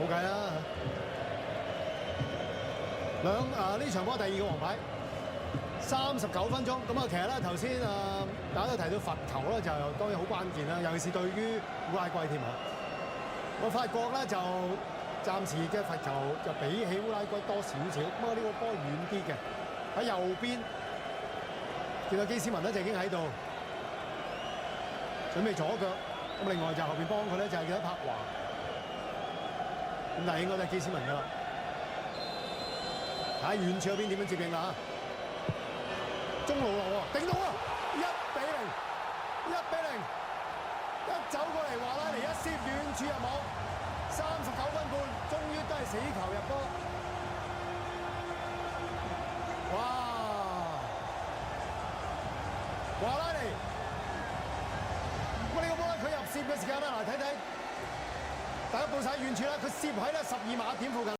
冇計啦。呢場波第2個黃牌，39分鐘。咁啊，其實咧頭先大家都提到罰球咧，就當然好關鍵啦，尤其是對於烏拉圭添啊。我發覺咧就暫時嘅罰球就比起烏拉圭多少少，咁啊呢個波遠啲嘅喺右邊，見到基斯文咧就已經喺度準備左腳，咁另外就後邊幫佢咧就係見到柏華，咁但係應該都係基斯文㗎啦。睇遠處嗰邊點樣接應啦嚇，中路落喎，頂到啊！1-0，一走過嚟華拉尼一攝遠處入網，39分半，終於都係死球入波。哇！華拉尼，呢個波咧佢入攝嘅時間啦，嗱睇睇，大家報晒遠處啦，佢攝喺咧12碼點附近。